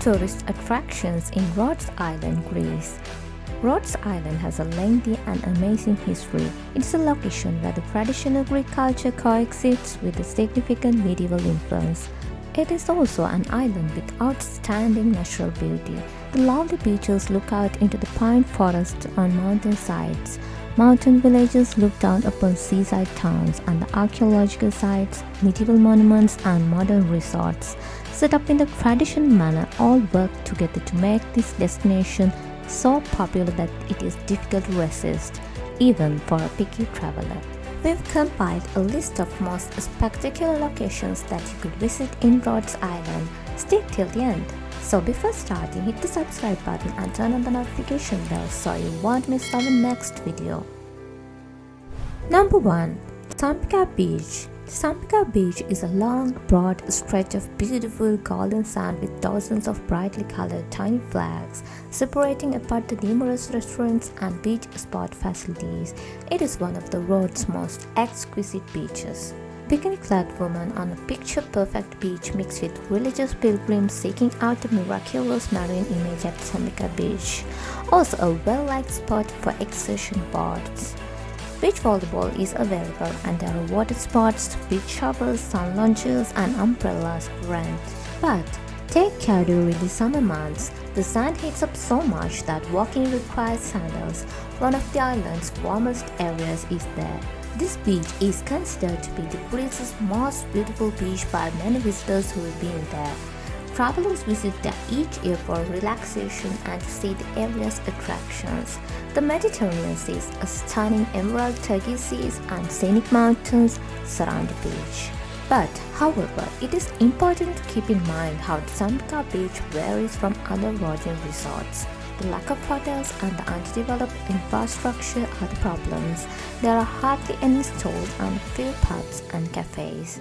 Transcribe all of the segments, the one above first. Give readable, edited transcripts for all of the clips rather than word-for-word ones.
tourist attractions in Rhodes Island, Greece. Rhodes Island has a lengthy and amazing history. It's a location where the traditional Greek culture coexists with a significant medieval influence. It is also an island with outstanding natural beauty. The lovely beaches look out into the pine forest on mountain sides. Mountain villages look down upon seaside towns, and the archaeological sites, medieval monuments and modern resorts set up in the traditional manner all work together to make this destination so popular that it is difficult to resist, even for a picky traveler. We've compiled a list of most spectacular locations that you could visit in Rhodes Island. Stick till the end. So before starting, hit the subscribe button and turn on the notification bell so you won't miss our next video. Number 1. Tsambika Beach. Tsambika Beach is a long, broad stretch of beautiful golden sand with dozens of brightly colored tiny flags separating apart the numerous restaurants and beach spot facilities. It is one of the Rhodes' most exquisite beaches. Bikini-clad women on a picture-perfect beach mixed with religious pilgrims seeking out the miraculous marine image at Tomica Beach. Also a well-liked spot for excursion boards. Beach volleyball is available and there are water sports, beach showers, sun lounges and umbrellas for rent. But take care during the summer months. The sand heats up so much that walking requires sandals. One of the island's warmest areas is there. This beach is considered to be the Greece's most beautiful beach by many visitors who have been there. Travelers visit there each year for relaxation and to see the area's attractions. The Mediterranean Sea, a stunning emerald turquoise seas and scenic mountains surround the beach. But, however, it is important to keep in mind how Tsambika Beach varies from other Rhodean resorts. The lack of hotels and the undeveloped infrastructure are the problems. There are hardly any stores and few pubs and cafes.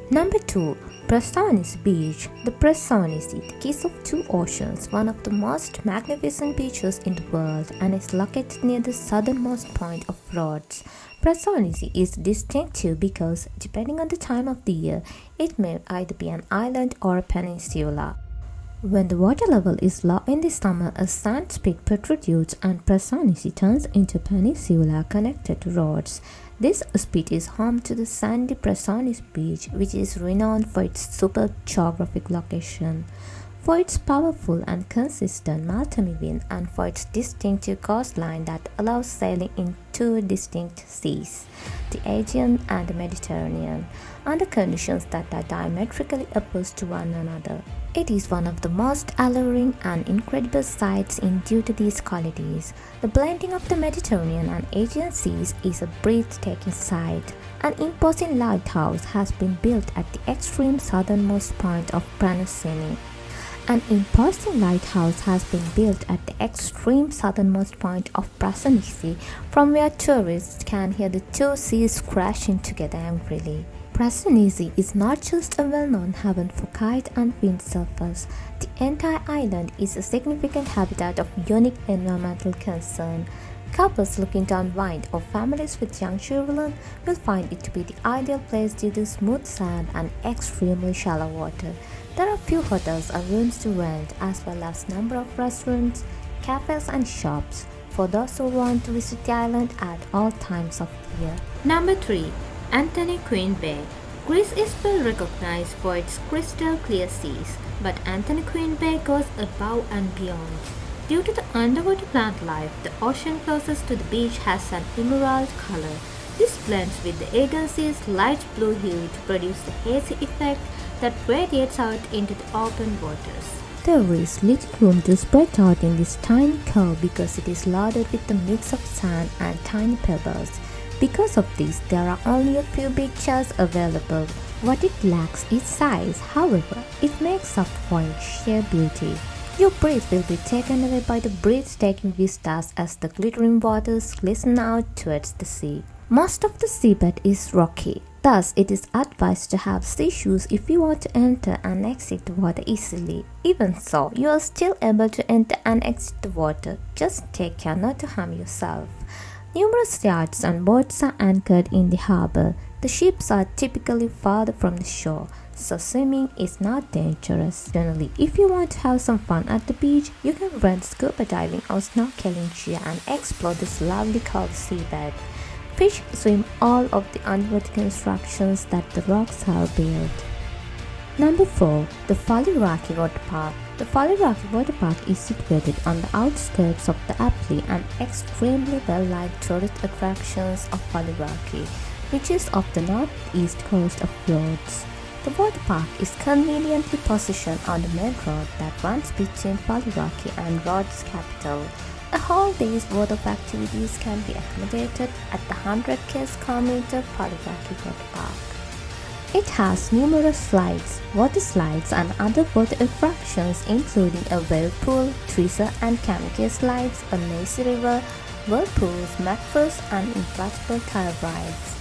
Number 2. Praganao Beach. The Praganao, the kiss of two oceans, one of the most magnificent beaches in the world and is located near the southernmost point of Rhodes. Praganao is distinctive because, depending on the time of the year, it may either be an island or a peninsula. When the water level is low in the summer, a sand spit protrudes and Praganao turns into a peninsula connected to Rhodes. This spit is home to the sandy Praganao Beach, which is renowned for its superb geographic location, for its powerful and consistent Maltami wind, and for its distinctive coastline that allows sailing in two distinct seas, the Aegean and the Mediterranean, under conditions that are diametrically opposed to one another. It is one of the most alluring and incredible sights due to these qualities. The blending of the Mediterranean and Aegean seas is a breathtaking sight. An imposing lighthouse has been built at the extreme southernmost point of Praganao. An imposing lighthouse has been built at the extreme southernmost point of Praganao, from where tourists can hear the two seas crashing together angrily. Praganao is not just a well-known haven for kite and windsurfers. The entire island is a significant habitat of unique environmental concern. Couples looking to unwind or families with young children will find it to be the ideal place due to smooth sand and extremely shallow water. There are few hotels or rooms to rent, as well as number of restaurants, cafes and shops for those who want to visit the island at all times of the year. Number 3. Anthony Quinn Bay. Greece is well recognized for its crystal clear seas, but Anthony Quinn Bay goes above and beyond. Due to the underwater plant life, the ocean closest to the beach has an emerald color. This blends with the Aegean Sea's light blue hue to produce the hazy effect that radiates out into the open waters. There is little room to spread out in this tiny cove because it is loaded with a mix of sand and tiny pebbles. Because of this, there are only a few big chairs available. What it lacks is size, however, it makes up for its sheer beauty. Your breath will be taken away by the breathtaking vistas as the glittering waters glisten out towards the sea. Most of the seabed is rocky, thus it is advised to have seashoes if you want to enter and exit the water easily. Even so, you are still able to enter and exit the water. Just take care not to harm yourself. Numerous yachts and boats are anchored in the harbor. The ships are typically farther from the shore, so swimming is not dangerous. Generally, if you want to have some fun at the beach, you can rent scuba diving or snorkeling gear and explore this lovely cold seabed. Fish swim all of the underwater constructions that the rocks have built. Number 4. The Faliraki Water Park. The Faliraki Water Park is situated on the outskirts of the aptly and extremely well-liked tourist attractions of Faliraki, which is off the northeast coast of Rhodes. The water park is conveniently positioned on the main road that runs between Faliraki and Rhodes capital. A whole day's worth of activities can be accommodated at the 100 square meter Faliraki Water Park. It has numerous slides, water slides and other water attractions including a whirlpool, tweezer and kamikaze slides, a lazy river, whirlpools, McPhus and inflatable tire rides,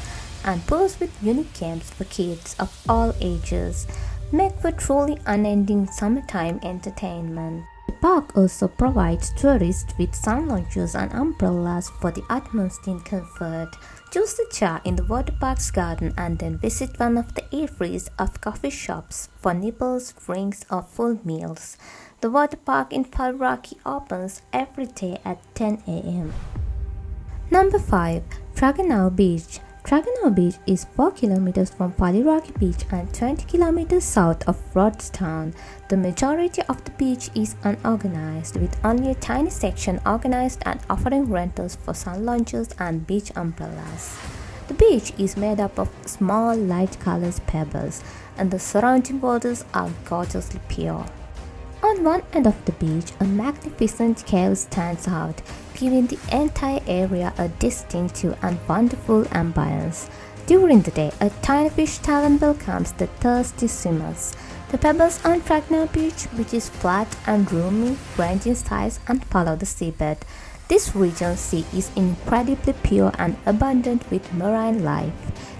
and pools with unique games for kids of all ages, make for truly unending summertime entertainment. The park also provides tourists with sun lounges and umbrellas for the utmost in comfort. Choose a chair in the water park's garden and then visit one of the eateries of coffee shops for nibbles, drinks or full meals. The water park in Faliraki opens every day at 10 a.m. Number 5. Praganao Beach. Praganao Beach is 4 kilometers from Faliraki Beach and 20 kilometers south of Rhodes town. The majority of the beach is unorganized, with only a tiny section organized and offering rentals for sun lounges and beach umbrellas. The beach is made up of small, light-colored pebbles, and the surrounding waters are gorgeously pure. On one end of the beach, a magnificent cave stands out, giving the entire area a distinctive and wonderful ambience. During the day, a tiny fish tavern welcomes the thirsty swimmers. The pebbles on Praganao Beach, which is flat and roomy, range in size and follow the seabed. This region's sea is incredibly pure and abundant with marine life.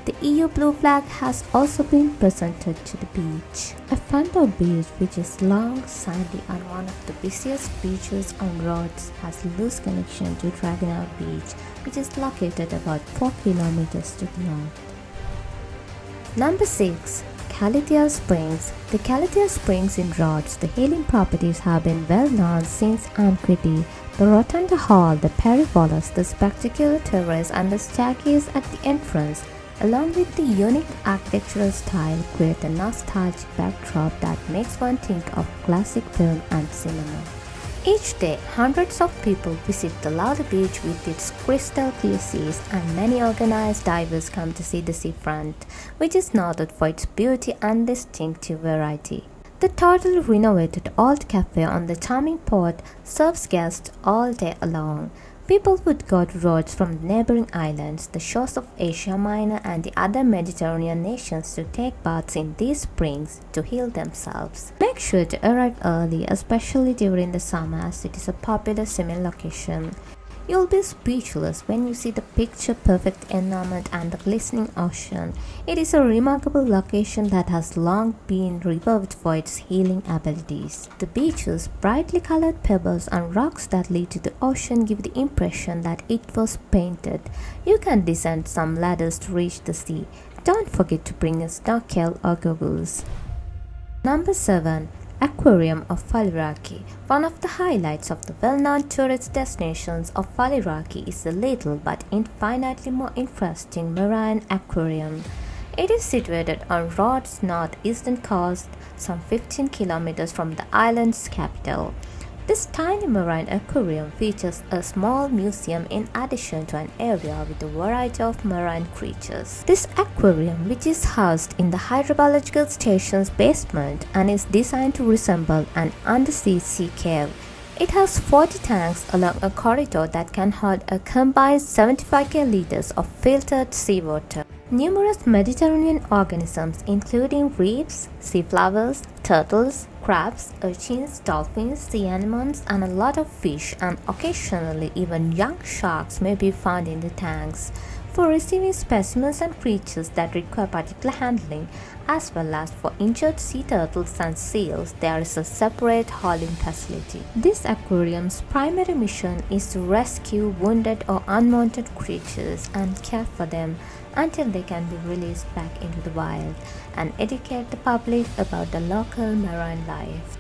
The EU blue flag has also been presented to the beach. Acropolis Beach, which is long, sandy and one of the busiest beaches on Rhodes, has loose connection to Praganao Beach, which is located about 4 kilometers to the north. Number 6. Kelida Springs. The Kelida Springs in Rhodes, the healing properties have been well known since antiquity. The Rotunda Hall, the perivolas, the spectacular terrace and the staircase at the entrance, along with the unique architectural style, create a nostalgic backdrop that makes one think of classic film and cinema. Each day, hundreds of people visit the lovely beach with its crystal clear seas, and many organized divers come to see the seafront, which is noted for its beauty and distinctive variety. The totally renovated old cafe on the charming port serves guests all day long. People would go to Rhodes from the neighboring islands, the shores of Asia Minor and the other Mediterranean nations to take baths in these springs to heal themselves. Make sure to arrive early, especially during the summer, as it is a popular swimming location. You'll be speechless when you see the picture-perfect environment and the glistening ocean. It is a remarkable location that has long been revered for its healing abilities. The beaches, brightly colored pebbles and rocks that lead to the ocean give the impression that it was painted. You can descend some ladders to reach the sea. Don't forget to bring a snorkel or goggles. Number 7. Aquarium of Falaraki. One of the highlights of the well-known tourist destinations of Faliraki is the little but infinitely more interesting marine aquarium. It is situated on Rhodes' northeastern coast, some 15 kilometers from the island's capital. This tiny marine aquarium features a small museum in addition to an area with a variety of marine creatures. This aquarium, which is housed in the hydrobiological station's basement and is designed to resemble an undersea sea cave, it has 40 tanks along a corridor that can hold a combined 75 liters of filtered seawater. Numerous Mediterranean organisms including reefs, sea flowers, turtles, crabs, urchins, dolphins, sea anemones and a lot of fish and occasionally even young sharks may be found in the tanks. For receiving specimens and creatures that require particular handling, as well as for injured sea turtles and seals, there is a separate hauling facility. This aquarium's primary mission is to rescue wounded or unwanted creatures and care for them, until they can be released back into the wild and educate the public about the local marine life.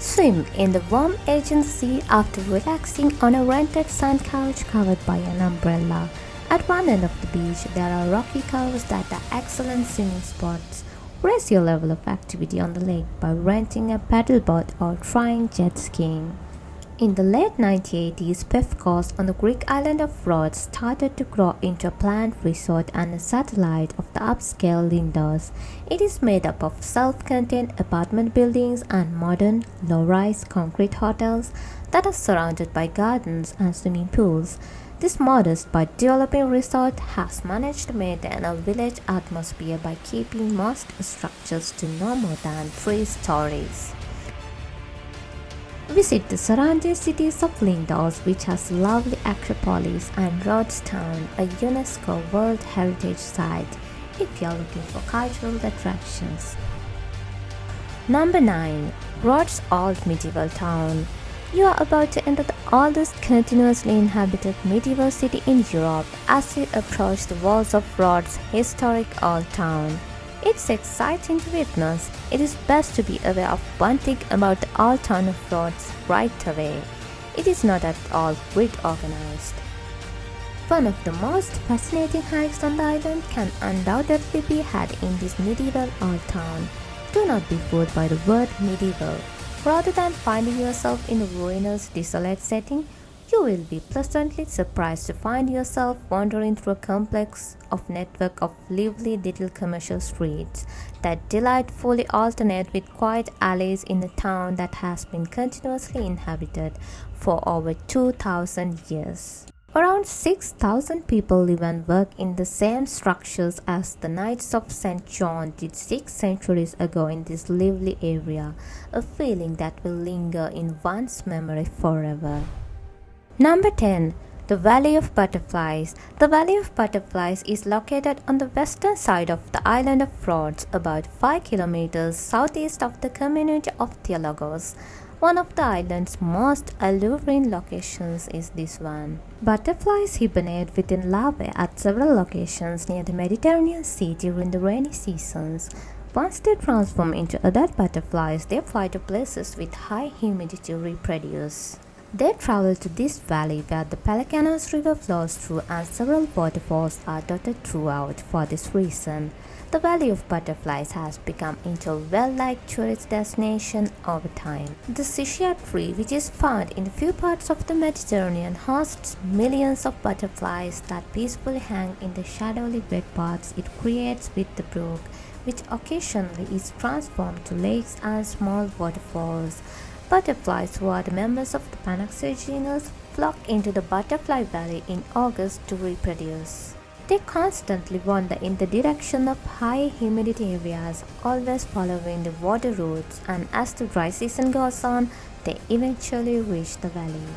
Swim in the warm Aegean Sea after relaxing on a rented sand couch covered by an umbrella. At one end of the beach, there are rocky coves that are excellent swimming spots. Raise your level of activity on the lake by renting a paddleboat or trying jet skiing. In the late 1980s, Pefkos on the Greek island of Rhodes started to grow into a planned resort and a satellite of the upscale Lindos. It is made up of self-contained apartment buildings and modern, low-rise concrete hotels that are surrounded by gardens and swimming pools. This modest but developing resort has managed to maintain a village atmosphere by keeping most structures to no more than 3 stories. Visit the surrounding cities of Lindos, which has lovely Acropolis, and Rhodes Town, a UNESCO World Heritage Site, if you are looking for cultural attractions. Number 9. Rhodes Old Medieval Town. You are about to enter the oldest continuously inhabited medieval city in Europe as you approach the walls of Rhodes' historic old town. It's exciting to witness. It is best to be aware of one thing about the old town of Rhodes right away. It is not at all grid organized. One of the most fascinating hikes on the island can undoubtedly be had in this medieval old town. Do not be fooled by the word medieval. Rather than finding yourself in a ruinous, desolate setting, you will be pleasantly surprised to find yourself wandering through a complex network of lively little commercial streets that delightfully alternate with quiet alleys in a town that has been continuously inhabited for over 2,000 years. Around 6,000 people live and work in the same structures as the Knights of St. John did 6 centuries ago in this lively area, a feeling that will linger in one's memory forever. Number 10. The Valley of Butterflies. The Valley of Butterflies is located on the western side of the island of Rhodes, about 5 kilometers southeast of the community of Theologos. One of the island's most alluring locations is this one. Butterflies hibernate within larvae at several locations near the Mediterranean Sea during the rainy seasons. Once they transform into adult butterflies, they fly to places with high humidity to reproduce. They travel to this valley where the Pelecanos River flows through and several waterfalls are dotted throughout. For this reason, the Valley of Butterflies has become into a well-liked tourist destination over time. The Sicia tree, which is found in a few parts of the Mediterranean, hosts millions of butterflies that peacefully hang in the shadowy wet paths it creates with the brook, which occasionally is transformed to lakes and small waterfalls. Butterflies, who are the members of the Panaxia genus, flock into the Butterfly Valley in August to reproduce. They constantly wander in the direction of high humidity areas, always following the water routes, and as the dry season goes on, they eventually reach the valley.